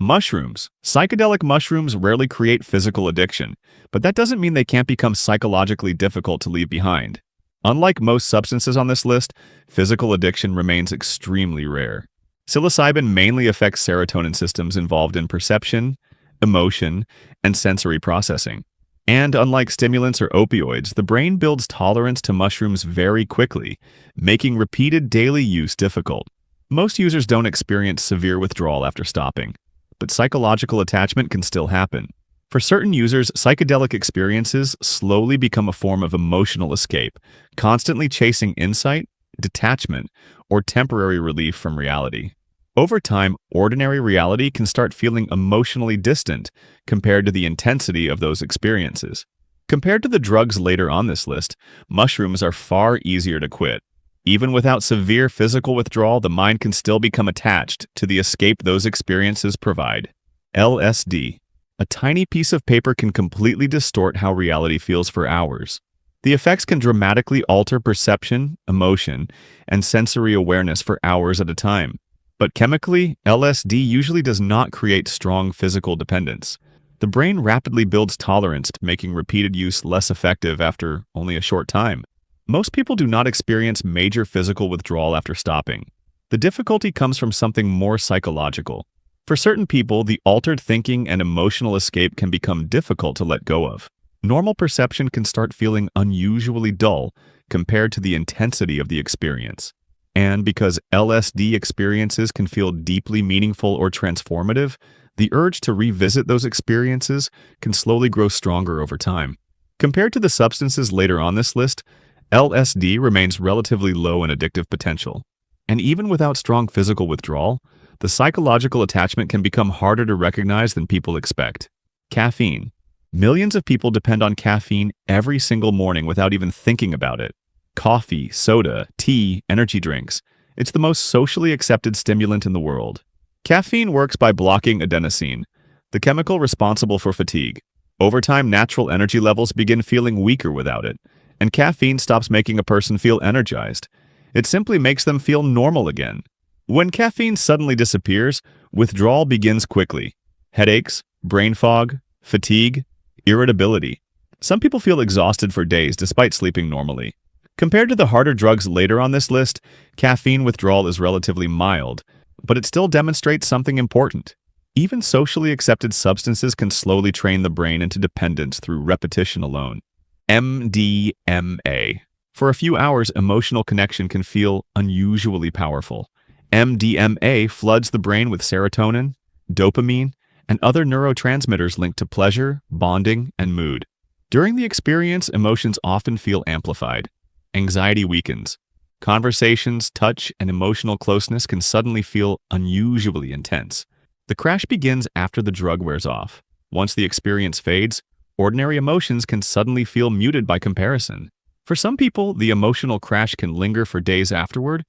Mushrooms. Psychedelic mushrooms rarely create physical addiction, but that doesn't mean they can't become psychologically difficult to leave behind. Unlike most substances on this list, physical addiction remains extremely rare. Psilocybin mainly affects serotonin systems involved in perception, emotion, and sensory processing. And unlike stimulants or opioids, the brain builds tolerance to mushrooms very quickly, making repeated daily use difficult. Most users don't experience severe withdrawal after stopping, but psychological attachment can still happen. For certain users, psychedelic experiences slowly become a form of emotional escape, constantly chasing insight, detachment, or temporary relief from reality. Over time, ordinary reality can start feeling emotionally distant compared to the intensity of those experiences. Compared to the drugs later on this list, mushrooms are far easier to quit. Even without severe physical withdrawal, the mind can still become attached to the escape those experiences provide. LSD. A tiny piece of paper can completely distort how reality feels for hours. The effects can dramatically alter perception, emotion, and sensory awareness for hours at a time. But chemically, LSD usually does not create strong physical dependence. The brain rapidly builds tolerance, making repeated use less effective after only a short time. Most people do not experience major physical withdrawal after stopping. The difficulty comes from something more psychological. For certain people, the altered thinking and emotional escape can become difficult to let go of. Normal perception can start feeling unusually dull compared to the intensity of the experience. And because LSD experiences can feel deeply meaningful or transformative, the urge to revisit those experiences can slowly grow stronger over time. Compared to the substances later on this list, LSD remains relatively low in addictive potential. And even without strong physical withdrawal, the psychological attachment can become harder to recognize than people expect. Caffeine. Millions of people depend on caffeine every single morning without even thinking about it. Coffee, soda, tea, energy drinks. It's the most socially accepted stimulant in the world. Caffeine works by blocking adenosine, the chemical responsible for fatigue. Over time, natural energy levels begin feeling weaker without it, and caffeine stops making a person feel energized. It simply makes them feel normal again. When caffeine suddenly disappears, withdrawal begins quickly. Headaches, brain fog, fatigue, irritability. Some people feel exhausted for days despite sleeping normally. Compared to the harder drugs later on this list, caffeine withdrawal is relatively mild, but it still demonstrates something important. Even socially accepted substances can slowly train the brain into dependence through repetition alone. MDMA. For a few hours, emotional connection can feel unusually powerful. MDMA floods the brain with serotonin, dopamine, and other neurotransmitters linked to pleasure, bonding, and mood. During the experience, emotions often feel amplified. Anxiety weakens. Conversations, touch, and emotional closeness can suddenly feel unusually intense. The crash begins after the drug wears off. Once the experience fades, ordinary emotions can suddenly feel muted by comparison. For some people, the emotional crash can linger for days afterward,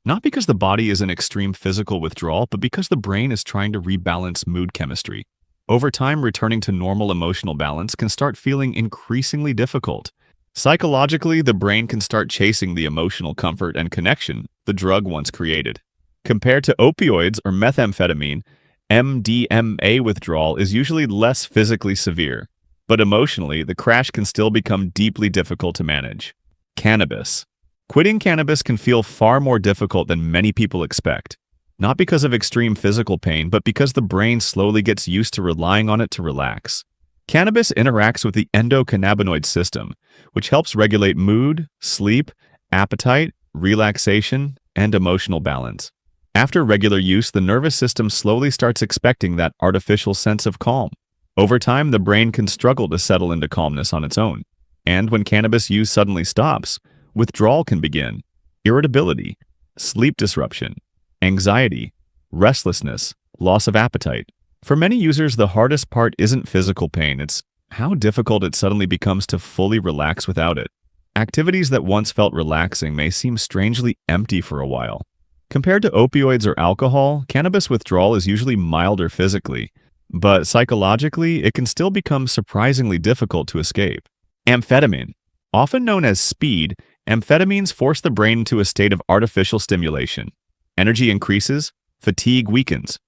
not because the body is in extreme physical withdrawal, but because the brain is trying to rebalance mood chemistry. Over time, returning to normal emotional balance can start feeling increasingly difficult. Psychologically, the brain can start chasing the emotional comfort and connection the drug once created. Compared to opioids or methamphetamine, MDMA withdrawal is usually less physically severe, but emotionally, the crash can still become deeply difficult to manage. Cannabis. Quitting cannabis can feel far more difficult than many people expect, not because of extreme physical pain, but because the brain slowly gets used to relying on it to relax. Cannabis interacts with the endocannabinoid system, which helps regulate mood, sleep, appetite, relaxation, and emotional balance. After regular use, the nervous system slowly starts expecting that artificial sense of calm. Over time, the brain can struggle to settle into calmness on its own. And when cannabis use suddenly stops, withdrawal can begin. Irritability, sleep disruption, anxiety, restlessness, loss of appetite. For many users, the hardest part isn't physical pain, it's how difficult it suddenly becomes to fully relax without it. Activities that once felt relaxing may seem strangely empty for a while. Compared to opioids or alcohol, cannabis withdrawal is usually milder physically, but psychologically, it can still become surprisingly difficult to escape. Amphetamine. Often known as speed, amphetamines force the brain into a state of artificial stimulation. Energy increases, fatigue weakens.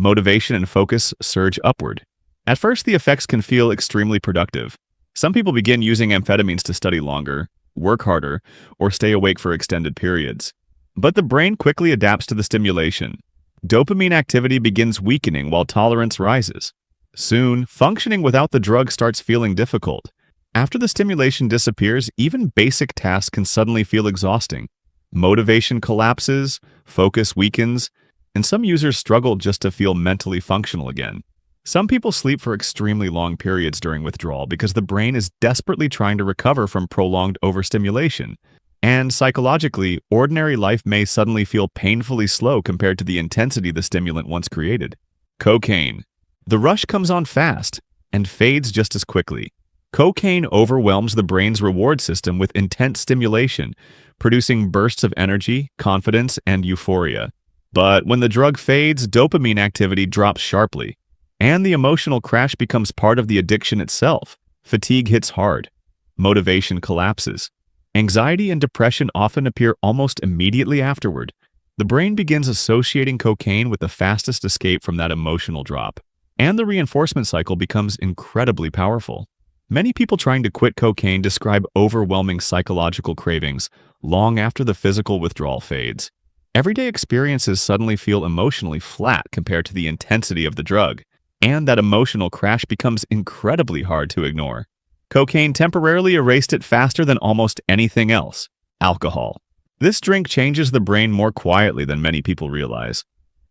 Motivation and focus surge upward. At first, the effects can feel extremely productive. Some people begin using amphetamines to study longer, work harder, or stay awake for extended periods. But the brain quickly adapts to the stimulation. Dopamine activity begins weakening while tolerance rises. Soon, functioning without the drug starts feeling difficult. After the stimulation disappears, even basic tasks can suddenly feel exhausting. Motivation collapses, focus weakens, and some users struggle just to feel mentally functional again. Some people sleep for extremely long periods during withdrawal because the brain is desperately trying to recover from prolonged overstimulation. And psychologically, ordinary life may suddenly feel painfully slow compared to the intensity the stimulant once created. Cocaine. The rush comes on fast and fades just as quickly. Cocaine overwhelms the brain's reward system with intense stimulation, producing bursts of energy, confidence, and euphoria. But when the drug fades, dopamine activity drops sharply, and the emotional crash becomes part of the addiction itself. Fatigue hits hard. Motivation collapses. Anxiety and depression often appear almost immediately afterward. The brain begins associating cocaine with the fastest escape from that emotional drop, and the reinforcement cycle becomes incredibly powerful. Many people trying to quit cocaine describe overwhelming psychological cravings long after the physical withdrawal fades. Everyday experiences suddenly feel emotionally flat compared to the intensity of the drug, and that emotional crash becomes incredibly hard to ignore. Cocaine temporarily erased it faster than almost anything else. Alcohol. This drink changes the brain more quietly than many people realize.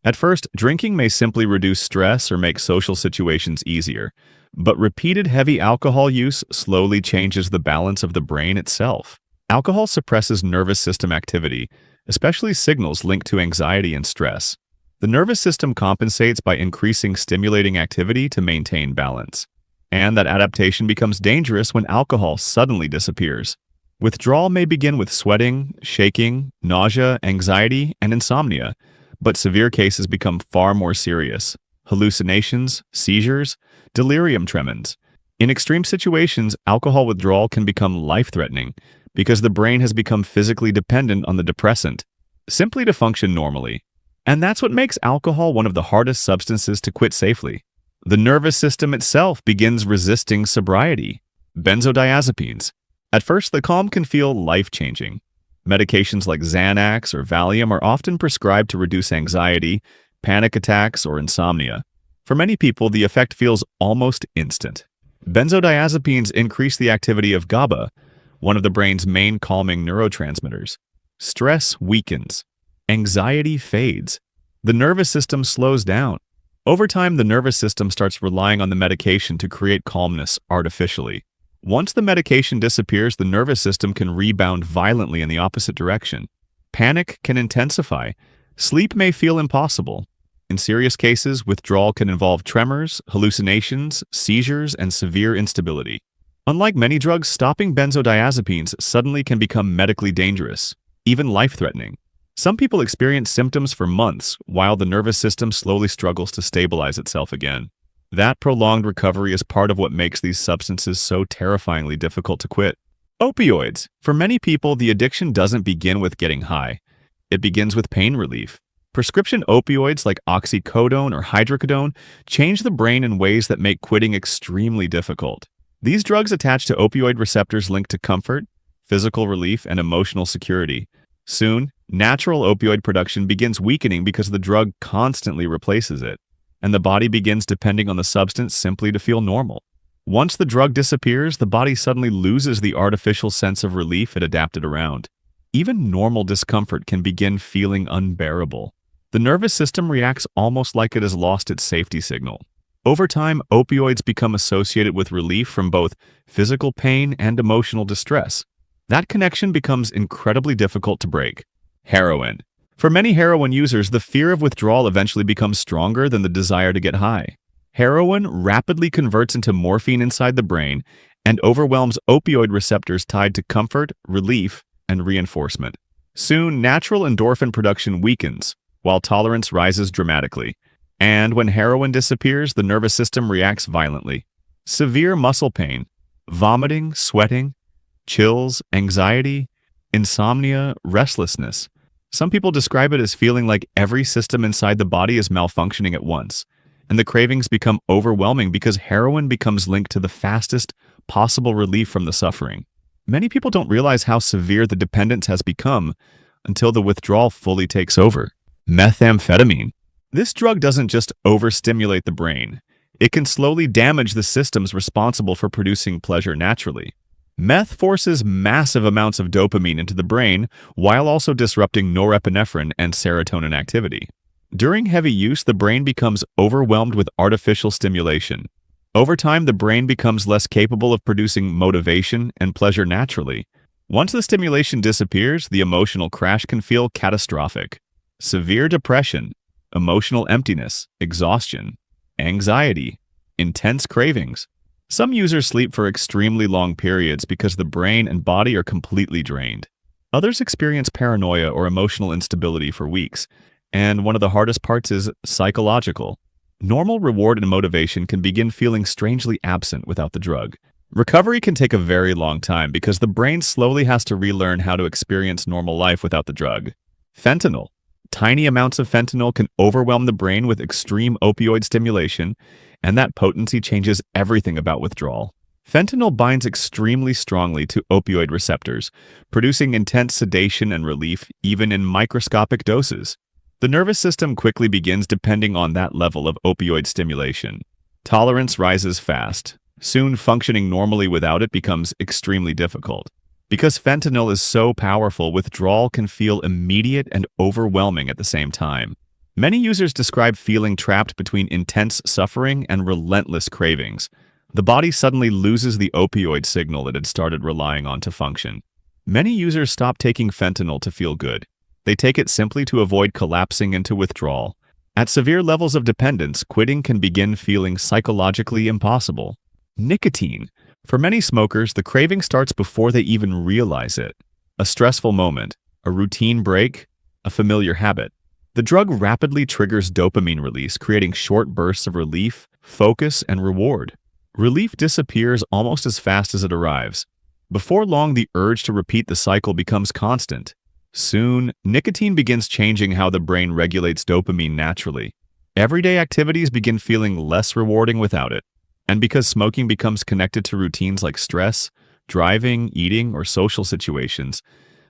At first, drinking may simply reduce stress or make social situations easier, but repeated heavy alcohol use slowly changes the balance of the brain itself. Alcohol suppresses nervous system activity, especially signals linked to anxiety and stress. The nervous system compensates by increasing stimulating activity to maintain balance. And that adaptation becomes dangerous when alcohol suddenly disappears. Withdrawal may begin with sweating, shaking, nausea, anxiety, and insomnia, but severe cases become far more serious. Hallucinations, seizures, delirium tremens. In extreme situations, alcohol withdrawal can become life-threatening because the brain has become physically dependent on the depressant, simply to function normally. And that's what makes alcohol one of the hardest substances to quit safely. The nervous system itself begins resisting sobriety. Benzodiazepines. At first, the calm can feel life-changing. Medications like Xanax or Valium are often prescribed to reduce anxiety, panic attacks, or insomnia. For many people, the effect feels almost instant. Benzodiazepines increase the activity of GABA, one of the brain's main calming neurotransmitters. Stress weakens. Anxiety fades. The nervous system slows down. Over time, the nervous system starts relying on the medication to create calmness artificially. Once the medication disappears, the nervous system can rebound violently in the opposite direction. Panic can intensify. Sleep may feel impossible. In serious cases, withdrawal can involve tremors, hallucinations, seizures, and severe instability. Unlike many drugs, stopping benzodiazepines suddenly can become medically dangerous, even life-threatening. Some people experience symptoms for months, while the nervous system slowly struggles to stabilize itself again. That prolonged recovery is part of what makes these substances so terrifyingly difficult to quit. Opioids. For many people, the addiction doesn't begin with getting high. It begins with pain relief. Prescription opioids like oxycodone or hydrocodone change the brain in ways that make quitting extremely difficult. These drugs attach to opioid receptors linked to comfort, physical relief, and emotional security. Soon, natural opioid production begins weakening because the drug constantly replaces it, and the body begins depending on the substance simply to feel normal. Once the drug disappears, the body suddenly loses the artificial sense of relief it adapted around. Even normal discomfort can begin feeling unbearable. The nervous system reacts almost like it has lost its safety signal. Over time, opioids become associated with relief from both physical pain and emotional distress. That connection becomes incredibly difficult to break. Heroin. For many heroin users, the fear of withdrawal eventually becomes stronger than the desire to get high. Heroin rapidly converts into morphine inside the brain and overwhelms opioid receptors tied to comfort, relief, and reinforcement. Soon, natural endorphin production weakens, while tolerance rises dramatically. And when heroin disappears, the nervous system reacts violently. Severe muscle pain, vomiting, sweating, chills, anxiety, insomnia, restlessness. Some people describe it as feeling like every system inside the body is malfunctioning at once, and the cravings become overwhelming because heroin becomes linked to the fastest possible relief from the suffering. Many people don't realize how severe the dependence has become until the withdrawal fully takes over. Methamphetamine. This drug doesn't just overstimulate the brain. It can slowly damage the systems responsible for producing pleasure naturally. Meth forces massive amounts of dopamine into the brain while also disrupting norepinephrine and serotonin activity. During heavy use, the brain becomes overwhelmed with artificial stimulation. Over time, the brain becomes less capable of producing motivation and pleasure naturally. Once the stimulation disappears, the emotional crash can feel catastrophic. Severe depression, emotional emptiness, exhaustion, anxiety, intense cravings. Some users sleep for extremely long periods because the brain and body are completely drained. Others experience paranoia or emotional instability for weeks. And one of the hardest parts is psychological. Normal reward and motivation can begin feeling strangely absent without the drug. Recovery can take a very long time because the brain slowly has to relearn how to experience normal life without the drug. Fentanyl. Tiny amounts of fentanyl can overwhelm the brain with extreme opioid stimulation, and that potency changes everything about withdrawal. Fentanyl binds extremely strongly to opioid receptors, producing intense sedation and relief even in microscopic doses. The nervous system quickly begins depending on that level of opioid stimulation. Tolerance rises fast. Soon, functioning normally without it becomes extremely difficult. Because fentanyl is so powerful, withdrawal can feel immediate and overwhelming at the same time. Many users describe feeling trapped between intense suffering and relentless cravings. The body suddenly loses the opioid signal it had started relying on to function. Many users stop taking fentanyl to feel good. They take it simply to avoid collapsing into withdrawal. At severe levels of dependence, quitting can begin feeling psychologically impossible. Nicotine. For many smokers, the craving starts before they even realize it. A stressful moment, a routine break, a familiar habit. The drug rapidly triggers dopamine release, creating short bursts of relief, focus, and reward. Relief disappears almost as fast as it arrives. Before long, the urge to repeat the cycle becomes constant. Soon, nicotine begins changing how the brain regulates dopamine naturally. Everyday activities begin feeling less rewarding without it. And because smoking becomes connected to routines like stress, driving, eating, or social situations,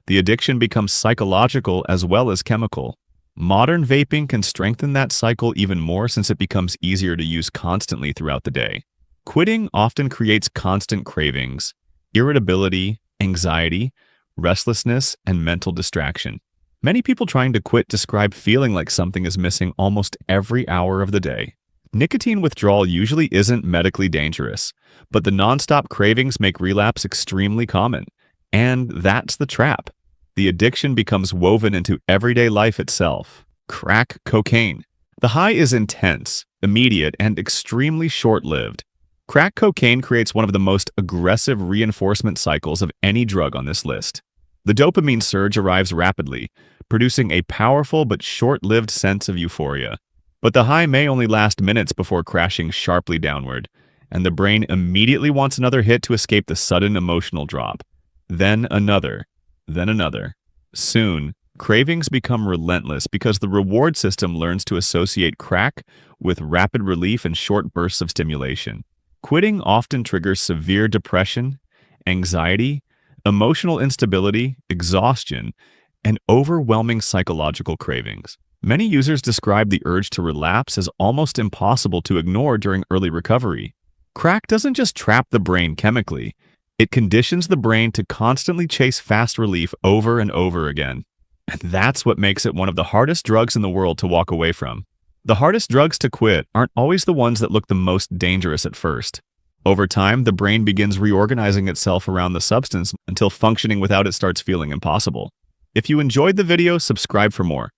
the addiction becomes psychological as well as chemical. Modern vaping can strengthen that cycle even more since it becomes easier to use constantly throughout the day. Quitting often creates constant cravings, irritability, anxiety, restlessness, and mental distraction. Many people trying to quit describe feeling like something is missing almost every hour of the day. Nicotine withdrawal usually isn't medically dangerous, but the nonstop cravings make relapse extremely common. And that's the trap. The addiction becomes woven into everyday life itself. Crack cocaine. The high is intense, immediate, and extremely short-lived. Crack cocaine creates one of the most aggressive reinforcement cycles of any drug on this list. The dopamine surge arrives rapidly, producing a powerful but short-lived sense of euphoria. But the high may only last minutes before crashing sharply downward, and the brain immediately wants another hit to escape the sudden emotional drop. Then another. Then another. Soon, cravings become relentless because the reward system learns to associate crack with rapid relief and short bursts of stimulation. Quitting often triggers severe depression, anxiety, emotional instability, exhaustion, and overwhelming psychological cravings. Many users describe the urge to relapse as almost impossible to ignore during early recovery. Crack doesn't just trap the brain chemically, it conditions the brain to constantly chase fast relief over and over again. And that's what makes it one of the hardest drugs in the world to walk away from. The hardest drugs to quit aren't always the ones that look the most dangerous at first. Over time, the brain begins reorganizing itself around the substance until functioning without it starts feeling impossible. If you enjoyed the video, subscribe for more.